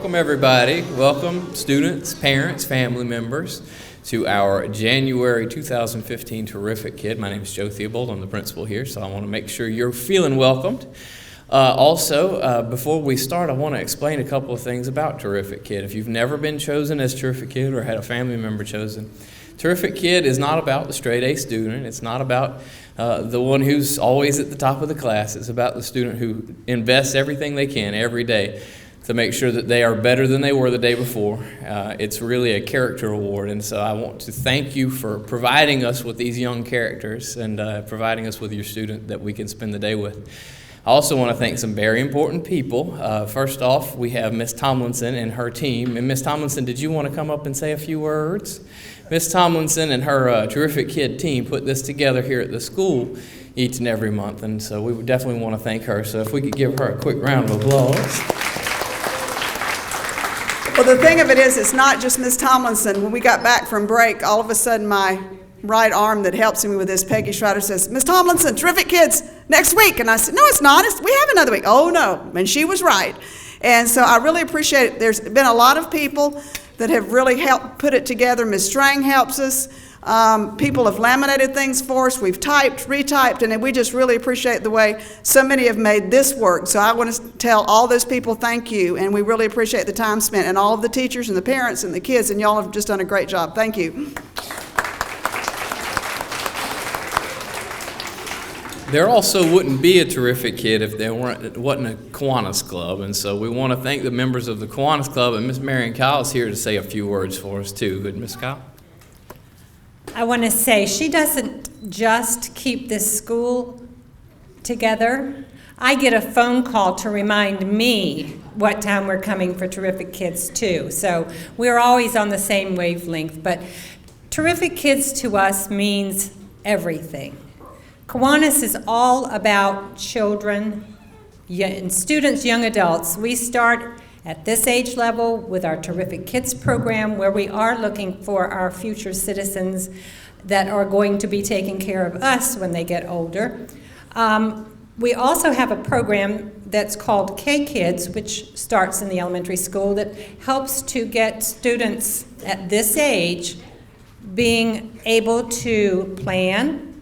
Welcome, everybody. Welcome, students, parents, family members, to our January 2015 Terrific Kid. My name is Joe Theobald. I'm the principal here, so I want to make sure you're feeling welcomed. Before we start, I want to explain a couple of things about Terrific Kid. If you've never been chosen as Terrific Kid or had a family member chosen, Terrific Kid is not about the straight A student. It's not about the one who's always at the top of the class. It's about the student who invests everything they can every day to make sure that they are better than they were the day before. It's really a character award, and so I want to thank you for providing us with these young characters and providing us with your student that we can spend the day with. I also want to thank some very important people. First off, we have Miss Tomlinson and her team. And Miss Tomlinson, did you want to come up and say a few words? Miss Tomlinson and her Terrific Kid team put this together here at the school each and every month, and so we would definitely want to thank her. So if we could give her a quick round of applause. Well, the thing of it is, it's not just Miss Tomlinson. When we got back from break, all of a sudden my right arm that helps me with this, Peggy Schrader, says, "Miss Tomlinson, Terrific Kids next week." And I said, "No, it's not. We have another week." "Oh, no." And she was right. And so I really appreciate it. There's been a lot of people that have really helped put it together. Ms. Strang helps us. People have laminated things for us. We've typed, retyped, and we just really appreciate the way so many have made this work. So I want to tell all those people thank you, and we really appreciate the time spent, and all of the teachers and the parents and the kids, and y'all have just done a great job. Thank you. There also wouldn't be a Terrific Kid if there wasn't a Kiwanis Club, and so we want to thank the members of the Kiwanis Club, and Miss Marion Kyle is here to say a few words for us too. Good, Miss Kyle? I want to say she doesn't just keep this school together. I get a phone call to remind me what time we're coming for Terrific Kids too. So we're always on the same wavelength. But Terrific Kids to us means everything. Kiwanis is all about children and students, young adults. We start at this age level with our Terrific Kids program, where we are looking for our future citizens that are going to be taking care of us when they get older. We also have a program that's called K-Kids, which starts in the elementary school, that helps to get students at this age being able to plan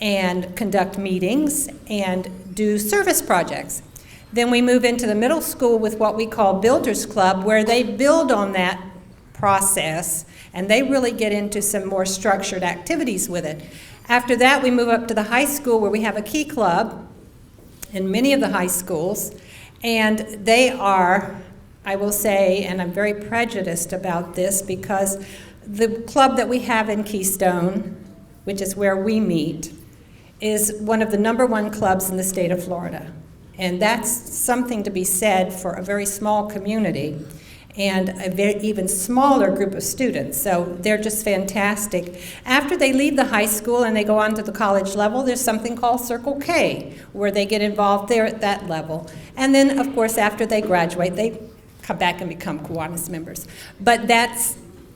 and conduct meetings and do service projects. Then we move into the middle school with what we call Builders Club, where they build on that process and they really get into some more structured activities with it. After that, we move up to the high school, where we have a Key Club in many of the high schools, and they are, I will say, and I'm very prejudiced about this, because the club that we have in Keystone, which is where we meet, is one of the #1 clubs in the state of Florida. And that's something to be said for a very small community and a very even smaller group of students. So they're just fantastic. After they leave the high school and they go on to the college level, there's something called Circle K, where they get involved there at that level. And then, of course, after they graduate, they come back and become Kiwanis members. But that's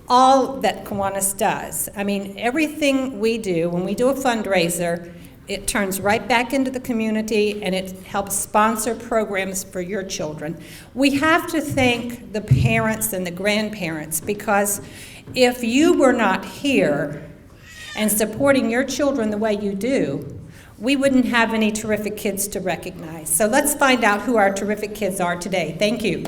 all that Kiwanis does. I mean, everything we do, when we do a fundraiser, it turns right back into the community, and it helps sponsor programs for your children. We have to thank the parents and the grandparents, because if you were not here and supporting your children the way you do, we wouldn't have any Terrific Kids to recognize. So let's find out who our Terrific Kids are today. Thank you.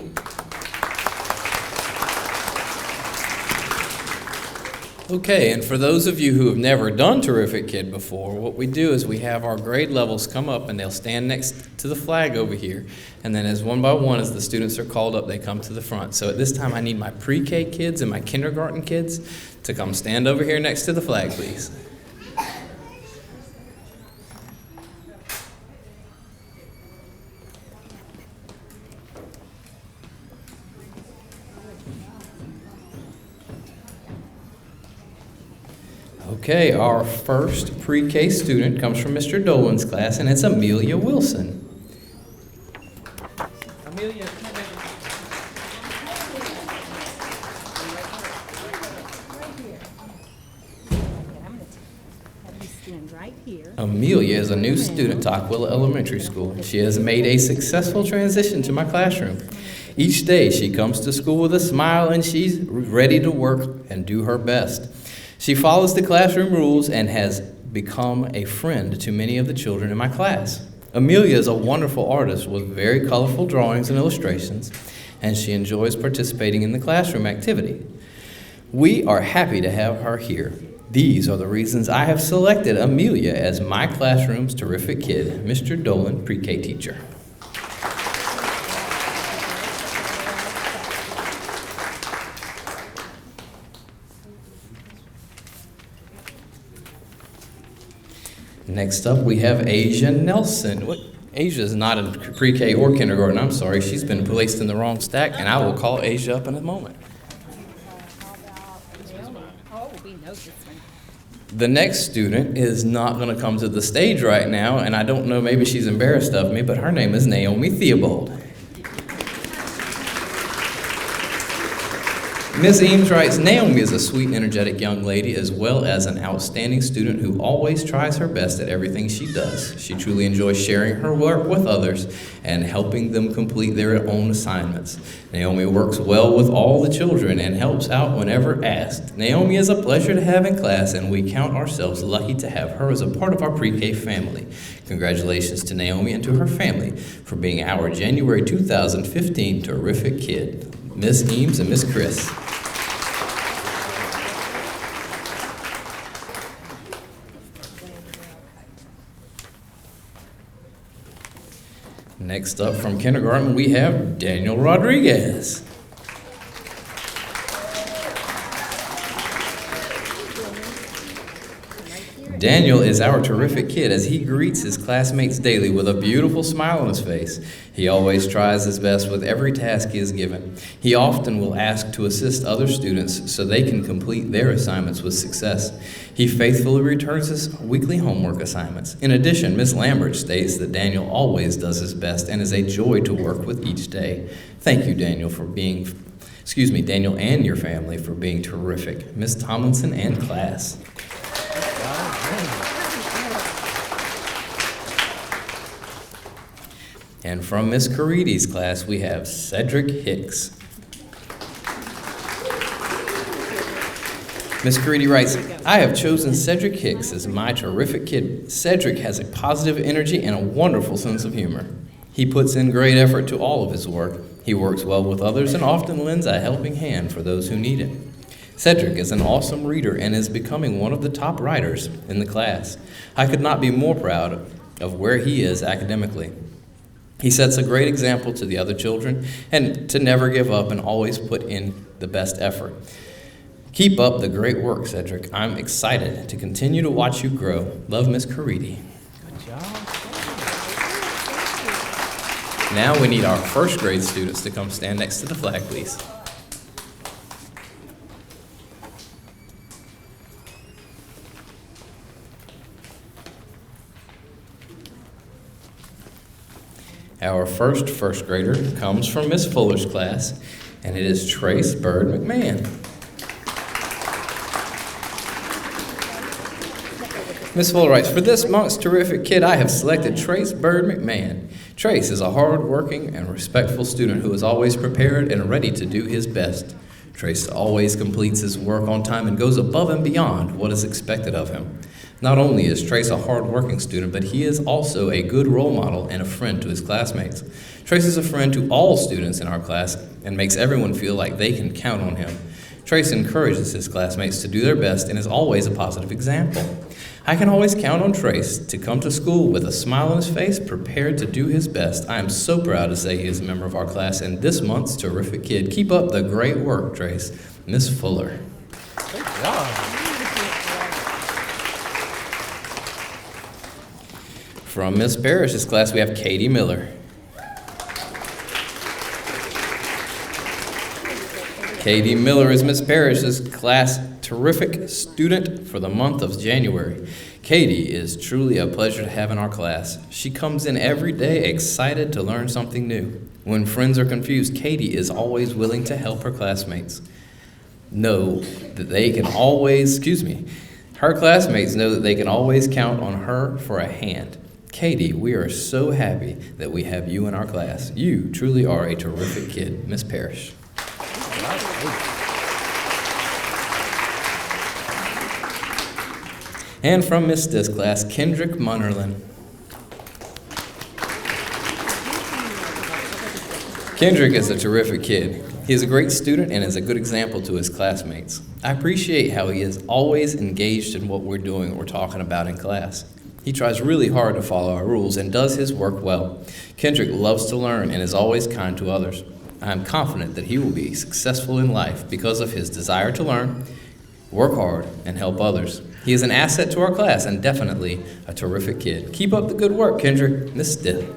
Okay, and for those of you who have never done Terrific Kid before, what we do is we have our grade levels come up, and they'll stand next to the flag over here. And then as one by one, as the students are called up, they come to the front. So at this time, I need my pre-K kids and my kindergarten kids to come stand over here next to the flag, please. Okay, our first pre-K student comes from Mr. Dolan's class, and it's Amelia Wilson. Amelia, come here. Right here. Amelia is a new student to Ochwilla Elementary School. She has made a successful transition to my classroom. Each day she comes to school with a smile and she's ready to work and do her best. She follows the classroom rules and has become a friend to many of the children in my class. Amelia is a wonderful artist with very colorful drawings and illustrations, and she enjoys participating in the classroom activity. We are happy to have her here. These are the reasons I have selected Amelia as my classroom's terrific kid, Mr. Dolan, pre-K teacher. Next up, we have Asia Nelson. Asia is not in pre-K or kindergarten. I'm sorry. She's been placed in the wrong stack, and I will call Asia up in a moment. The next student is not going to come to the stage right now, and I don't know, maybe she's embarrassed of me, but her name is Naomi Theobald. Miss Eames writes, Naomi is a sweet and energetic young lady as well as an outstanding student who always tries her best at everything she does. She truly enjoys sharing her work with others and helping them complete their own assignments. Naomi works well with all the children and helps out whenever asked. Naomi is a pleasure to have in class, and we count ourselves lucky to have her as a part of our pre-K family. Congratulations to Naomi and to her family for being our January 2015 Terrific Kid. Miss Eames and Miss Chris. Next up from kindergarten, we have Daniel Rodriguez. Daniel is our terrific kid as he greets his classmates daily with a beautiful smile on his face. He always tries his best with every task he is given. He often will ask to assist other students so they can complete their assignments with success. He faithfully returns his weekly homework assignments. In addition, Miss Lambert states that Daniel always does his best and is a joy to work with each day. Thank you, Daniel, Daniel and your family for being terrific. Miss Tomlinson and class. And from Miss Caridi's class, we have Cedric Hicks. Miss Caridi writes, I have chosen Cedric Hicks as my terrific kid. Cedric has a positive energy and a wonderful sense of humor. He puts in great effort to all of his work. He works well with others and often lends a helping hand for those who need it. Cedric is an awesome reader and is becoming one of the top writers in the class. I could not be more proud of where he is academically. He sets a great example to the other children and to never give up and always put in the best effort. Keep up the great work, Cedric. I'm excited to continue to watch you grow. Love, Miss Caridi. Good job. Now we need our first grade students to come stand next to the flag, please. Our first grader comes from Miss Fuller's class, and it is Trace Bird McMahon. Miss Fuller writes, for this month's terrific kid, I have selected Trace Bird McMahon. Trace is a hard-working and respectful student who is always prepared and ready to do his best. Trace always completes his work on time and goes above and beyond what is expected of him. Not only is Trace a hard-working student, but he is also a good role model and a friend to his classmates. Trace is a friend to all students in our class and makes everyone feel like they can count on him. Trace encourages his classmates to do their best and is always a positive example. I can always count on Trace to come to school with a smile on his face, prepared to do his best. I am so proud to say he is a member of our class and this month's terrific kid. Keep up the great work, Trace. Miss Fuller. Good job. From Miss Parrish's class, we have Katie Miller. Katie Miller is Miss Parrish's class terrific student for the month of January. Katie is truly a pleasure to have in our class. She comes in every day excited to learn something new. When friends are confused, Katie is always willing to help her classmates. Her classmates know that they can always count on her for a hand. Katie, we are so happy that we have you in our class. You truly are a terrific kid. Miss Parrish. And from Miss Dis class, Kendrick Munnerlin. Kendrick is a terrific kid. He is a great student and is a good example to his classmates. I appreciate how he is always engaged in what we're doing or talking about in class. He tries really hard to follow our rules and does his work well. Kendrick loves to learn and is always kind to others. I am confident that he will be successful in life because of his desire to learn, work hard, and help others. He is an asset to our class and definitely a terrific kid. Keep up the good work, Kendrick. Miss Stiff.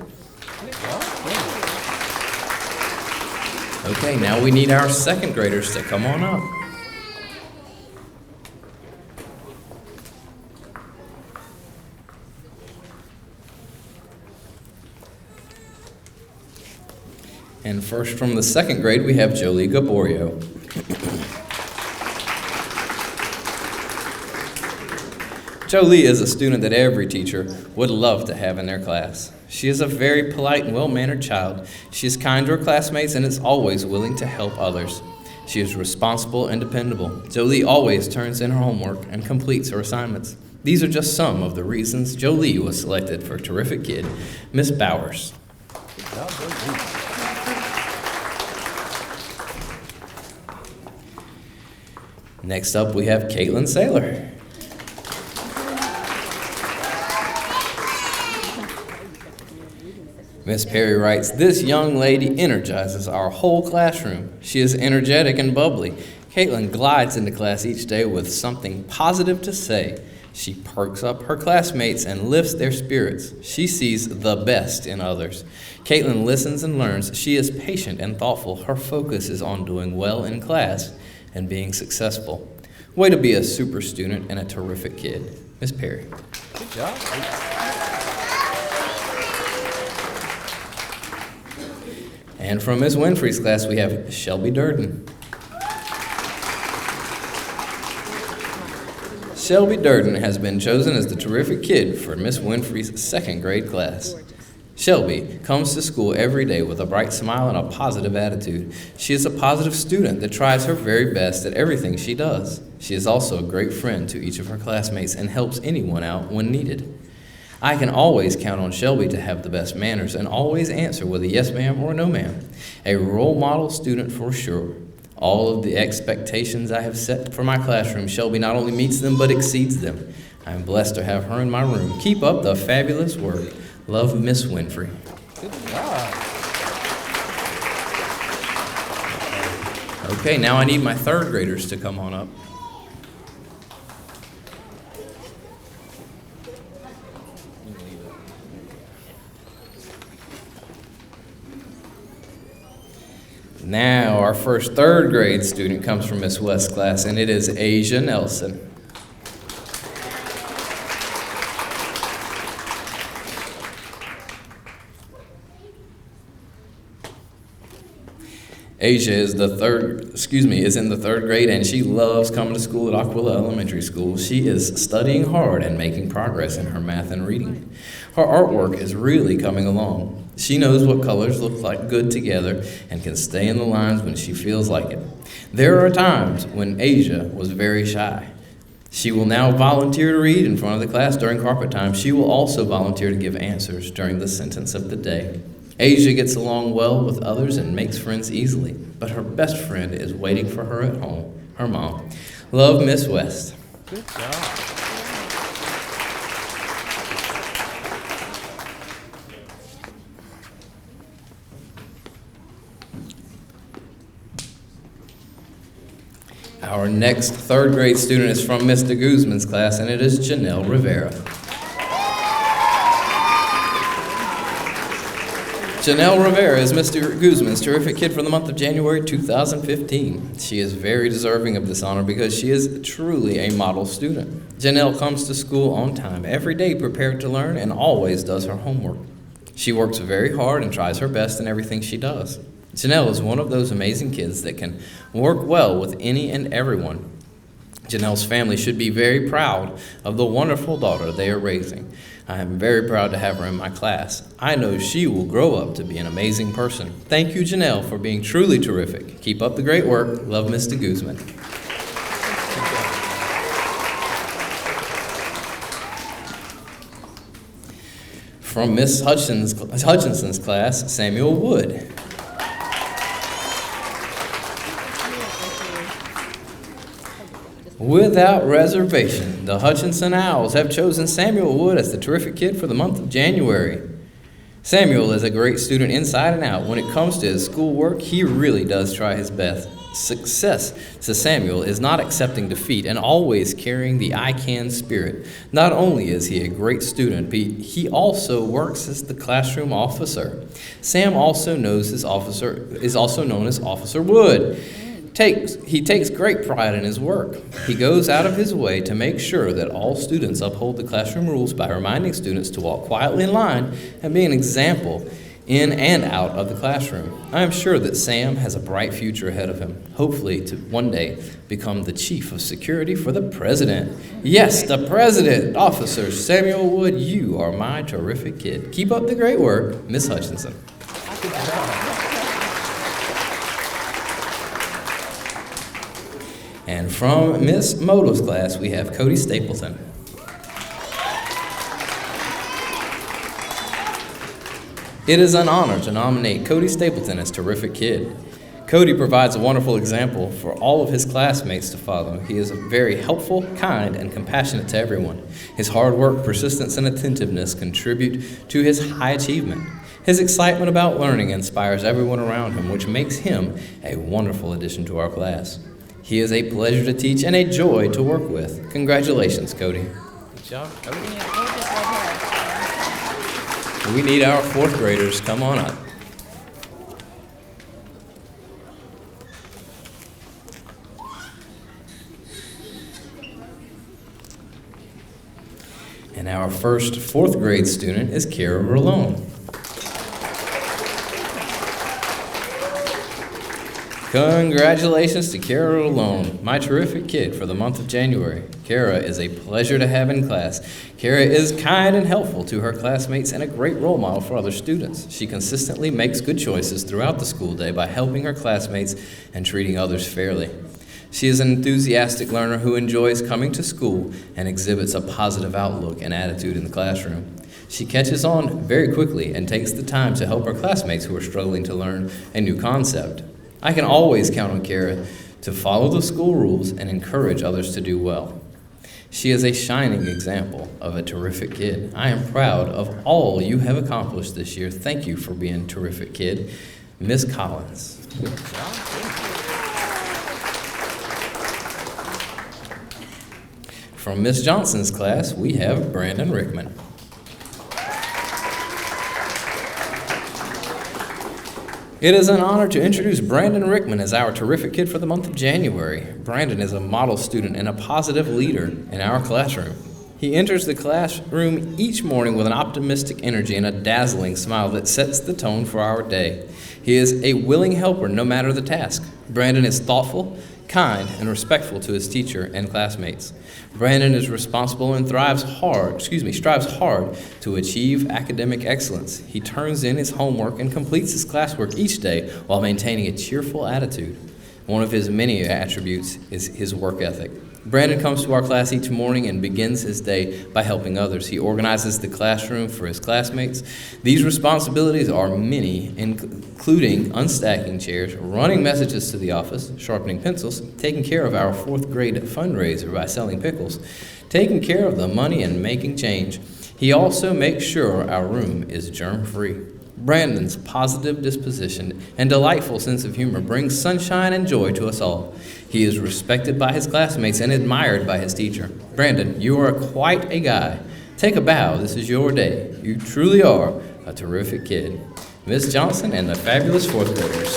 Okay, now we need our second graders to come on up. And first from the second grade, we have Jolie Gaborio. Jolie is a student that every teacher would love to have in their class. She is a very polite and well-mannered child. She is kind to her classmates and is always willing to help others. She is responsible and dependable. Jolie always turns in her homework and completes her assignments. These are just some of the reasons Jolie was selected for Terrific Kid, Miss Bowers. Good job, Jolie. Next up, we have Caitlin Saylor. Miss Perry writes, "This young lady energizes our whole classroom. She is energetic and bubbly. Caitlin glides into class each day with something positive to say. She perks up her classmates and lifts their spirits. She sees the best in others. Caitlin listens and learns. She is patient and thoughtful. Her focus is on doing well in class and being successful. Way to be a super student and a terrific kid." Miss Perry. Good job. And from Ms. Winfrey's class, we have Shelby Durden. Shelby Durden has been chosen as the terrific kid for Miss Winfrey's second grade class. Shelby comes to school every day with a bright smile and a positive attitude. She is a positive student that tries her very best at everything she does. She is also a great friend to each of her classmates and helps anyone out when needed. I can always count on Shelby to have the best manners and always answer with a yes ma'am or no ma'am. A role model student for sure. All of the expectations I have set for my classroom, Shelby not only meets them but exceeds them. I am blessed to have her in my room. Keep up the fabulous work. Love, Miss Winfrey. Good job. Okay, now I need my third graders to come on up. Now, our first third grade student comes from Miss West's class, and it is Asia Nelson. Asia is in the third grade, and she loves coming to school at Ochwilla Elementary School. She is studying hard and making progress in her math and reading. Her artwork is really coming along. She knows what colors look like good together and can stay in the lines when she feels like it. There are times when Asia was very shy. She will now volunteer to read in front of the class during carpet time. She will also volunteer to give answers during the sentence of the day. Asia gets along well with others and makes friends easily, but her best friend is waiting for her at home, her mom. Love, Miss West. Good job. Our next third grade student is from Mr. Guzman's class, and it is Janelle Rivera. Janelle Rivera is Mr. Guzman's terrific kid for the month of January 2015. She is very deserving of this honor because she is truly a model student. Janelle comes to school on time, every day prepared to learn, and always does her homework. She works very hard and tries her best in everything she does. Janelle is one of those amazing kids that can work well with any and everyone. Janelle's family should be very proud of the wonderful daughter they are raising. I am very proud to have her in my class. I know she will grow up to be an amazing person. Thank you, Janelle, for being truly terrific. Keep up the great work. Love, Mr. Guzman. From Miss Hutchinson's class, Samuel Wood. Without reservation, the Hutchinson Owls have chosen Samuel Wood as the terrific kid for the month of January. Samuel is a great student inside and out. When it comes to his schoolwork, he really does try his best. Success to Samuel is not accepting defeat and always carrying the I can spirit. Not only is he a great student, but he also works as the classroom officer. Sam also is also known as Officer Wood. He takes great pride in his work. He goes out of his way to make sure that all students uphold the classroom rules by reminding students to walk quietly in line and be an example in and out of the classroom. I am sure that Sam has a bright future ahead of him, hopefully to one day become the chief of security for the president. Yes, the president. Officer Samuel Wood, you are my terrific kid. Keep up the great work, Miss Hutchinson. And from Miss Moto's class, we have Cody Stapleton. It is an honor to nominate Cody Stapleton as Terrific Kid. Cody provides a wonderful example for all of his classmates to follow. He is very helpful, kind, and compassionate to everyone. His hard work, persistence, and attentiveness contribute to his high achievement. His excitement about learning inspires everyone around him, which makes him a wonderful addition to our class. He is a pleasure to teach and a joy to work with. Congratulations, Cody. Good job, Cody. We need our fourth graders. Come on up. And our first fourth grade student is Kara Rolone. Congratulations to Kara Rolone, my terrific kid for the month of January. Kara is a pleasure to have in class. Kara is kind and helpful to her classmates and a great role model for other students. She consistently makes good choices throughout the school day by helping her classmates and treating others fairly. She is an enthusiastic learner who enjoys coming to school and exhibits a positive outlook and attitude in the classroom. She catches on very quickly and takes the time to help her classmates who are struggling to learn a new concept. I can always count on Kara to follow the school rules and encourage others to do well. She is a shining example of a terrific kid. I am proud of all you have accomplished this year. Thank you for being a terrific kid. Miss Collins. Good job. From Miss Johnson's class, we have Brandon Rickman. It is an honor to introduce Brandon Rickman as our terrific kid for the month of January. Brandon is a model student and a positive leader in our classroom. He enters the classroom each morning with an optimistic energy and a dazzling smile that sets the tone for our day. He is a willing helper no matter the task. Brandon is thoughtful, kind, and respectful to his teacher and classmates. Brandon is responsible and strives hard to achieve academic excellence. He turns in his homework and completes his classwork each day while maintaining a cheerful attitude. One of his many attributes is his work ethic. Brandon comes to our class each morning and begins his day by helping others. He organizes the classroom for his classmates. These responsibilities are many, including unstacking chairs, running messages to the office, sharpening pencils, taking care of our fourth grade fundraiser by selling pickles, taking care of the money and making change. He also makes sure our room is germ-free. Brandon's positive disposition and delightful sense of humor brings sunshine and joy to us all. He is respected by his classmates and admired by his teacher. Brandon, you are quite a guy. Take a bow. This is your day. You truly are a terrific kid. Miss Johnson and the fabulous fourth graders.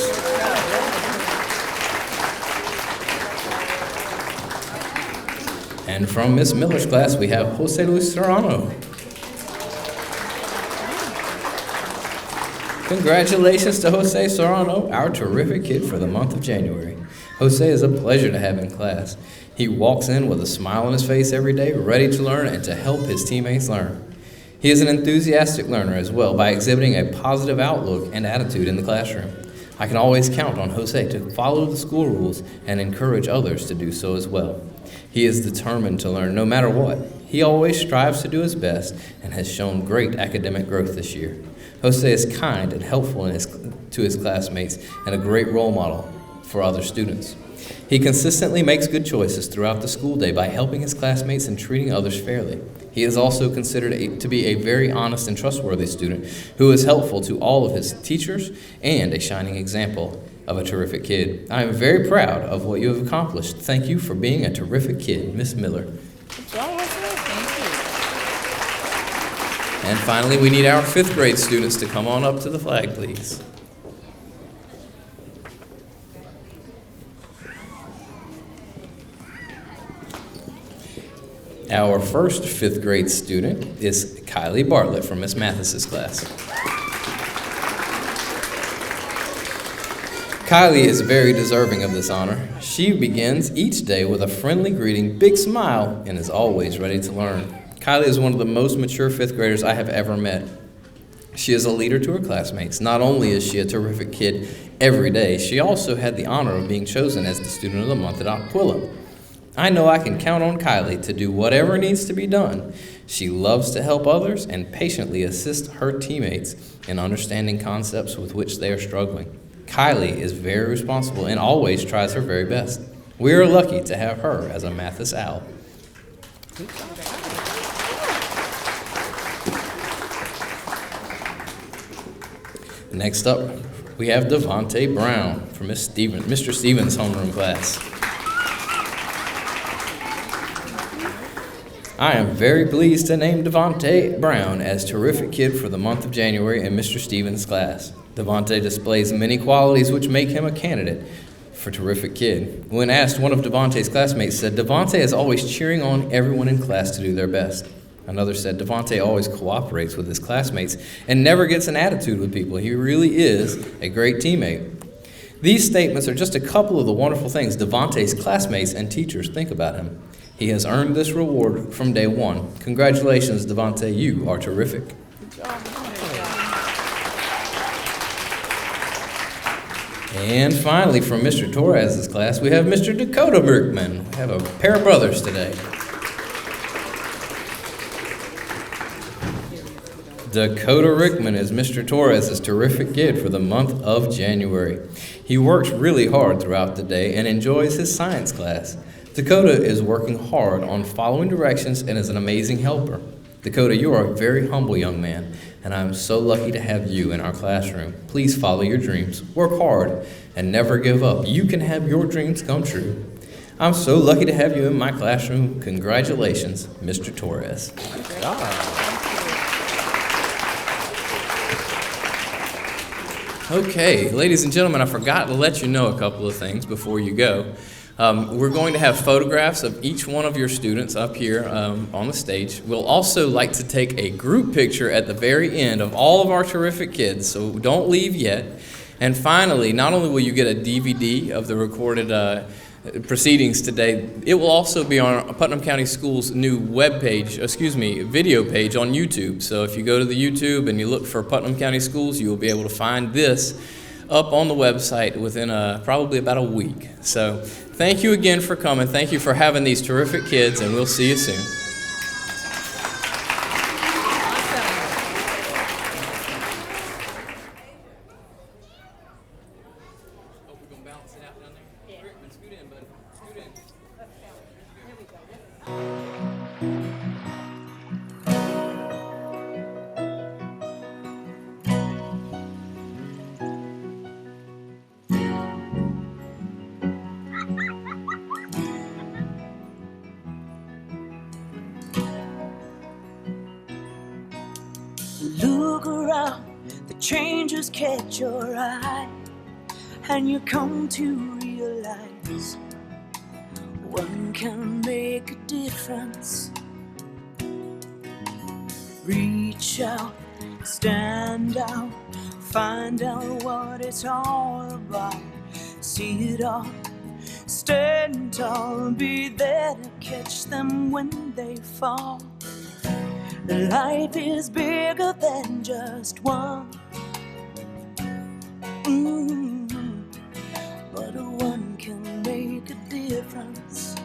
And from Miss Miller's class, we have Jose Luis Serrano. Congratulations to Jose Serrano, our terrific kid for the month of January. Jose is a pleasure to have in class. He walks in with a smile on his face every day, ready to learn and to help his teammates learn. He is an enthusiastic learner as well by exhibiting a positive outlook and attitude in the classroom. I can always count on Jose to follow the school rules and encourage others to do so as well. He is determined to learn no matter what. He always strives to do his best and has shown great academic growth this year. Jose is kind and helpful to his classmates and a great role model for other students. He consistently makes good choices throughout the school day by helping his classmates and treating others fairly. He is also considered to be a very honest and trustworthy student who is helpful to all of his teachers and a shining example of a terrific kid. I am very proud of what you have accomplished. Thank you for being a terrific kid, Miss Miller. Good job, Jose. Thank you. And finally, we need our 5th grade students to come on up to the flag, please. Our first 5th grade student is Kylie Bartlett from Miss Mathis's class. Kylie is very deserving of this honor. She begins each day with a friendly greeting, big smile, and is always ready to learn. Kylie is one of the most mature 5th graders I have ever met. She is a leader to her classmates. Not only is she a terrific kid every day, she also had the honor of being chosen as the Student of the Month at Ochwilla. I know I can count on Kylie to do whatever needs to be done. She loves to help others and patiently assist her teammates in understanding concepts with which they are struggling. Kylie is very responsible and always tries her very best. We are lucky to have her as a Mathis Owl. Next up, we have Devontae Brown from Mr. Stevens' homeroom class. I am very pleased to name Devontae Brown as Terrific Kid for the month of January in Mr. Stevens' class. Devontae displays many qualities which make him a candidate for Terrific Kid. When asked, one of Devontae's classmates said, "Devontae is always cheering on everyone in class to do their best." Another said, "Devontae always cooperates with his classmates and never gets an attitude with people. He really is a great teammate." These statements are just a couple of the wonderful things Devontae's classmates and teachers think about him. He has earned this reward from day one. Congratulations, Devontae. You are terrific. Good job. And finally, from Mr. Torres's class, we have Mr. Dakota Berkman. We have a pair of brothers today. Dakota Rickman is Mr. Torres' terrific kid for the month of January. He works really hard throughout the day and enjoys his science class. Dakota is working hard on following directions and is an amazing helper. Dakota, you are a very humble young man, and I am so lucky to have you in our classroom. Please follow your dreams, work hard, and never give up. You can have your dreams come true. I'm so lucky to have you in my classroom. Congratulations, Mr. Torres. Good job. Okay, ladies and gentlemen, I forgot to let you know a couple of things before you go. We're going to have photographs of each one of your students up here on the stage. We'll also like to take a group picture at the very end of all of our terrific kids, so don't leave yet. And finally, not only will you get a DVD of the recorded proceedings today, it will also be on Putnam County Schools' new video page on YouTube. So if you go to the YouTube and you look for Putnam County Schools, you will be able to find this up on the website within probably about a week. So thank you again for coming. Thank you for having these terrific kids, and we'll see you soon. Look around, the changes catch your eye, and you come to realize one can make a difference. Reach out, stand out, find out what it's all about. See it all, stand tall, be there to catch them when they fall. Life is bigger than just one. But one can make a difference.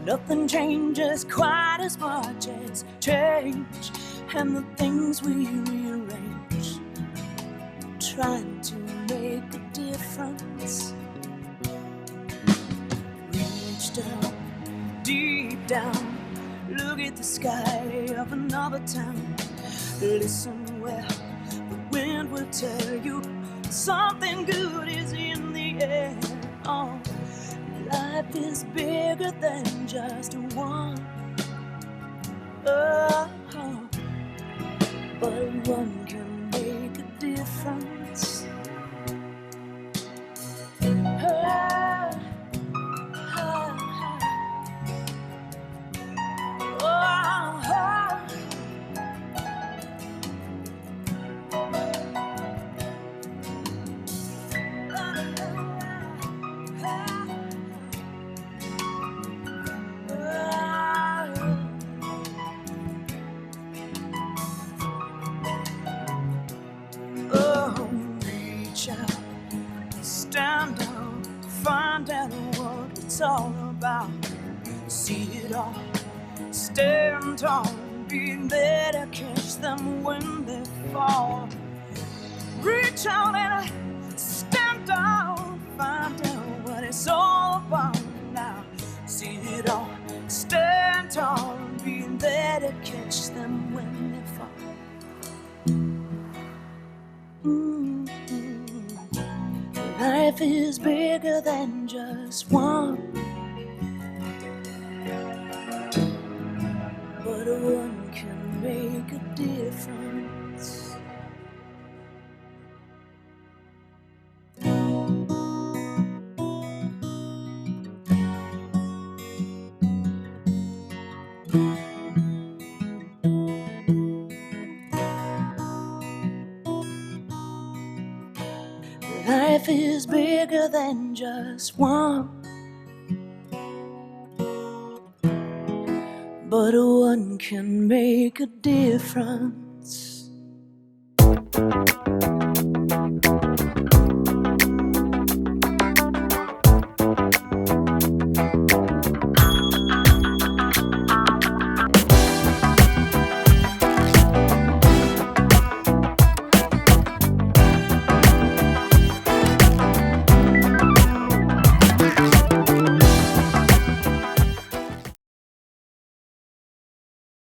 Nothing changes quite as much as change, and the things we rearrange, trying to make a difference. Reach down, deep down, look at the sky of another town. Listen well, the wind will tell you something good is in the air. Oh, life is bigger than just one. Oh, but one can make a difference. Reach out, stand out, find out what it's all about. See it all, stand tall, be there to catch them when they fall. Reach out and stand down, find out what it's all about now. See it all, stand tall, be there to catch them when they fall. Life is bigger than just one, but one can make a difference. Life is bigger than just one, but one can make a difference.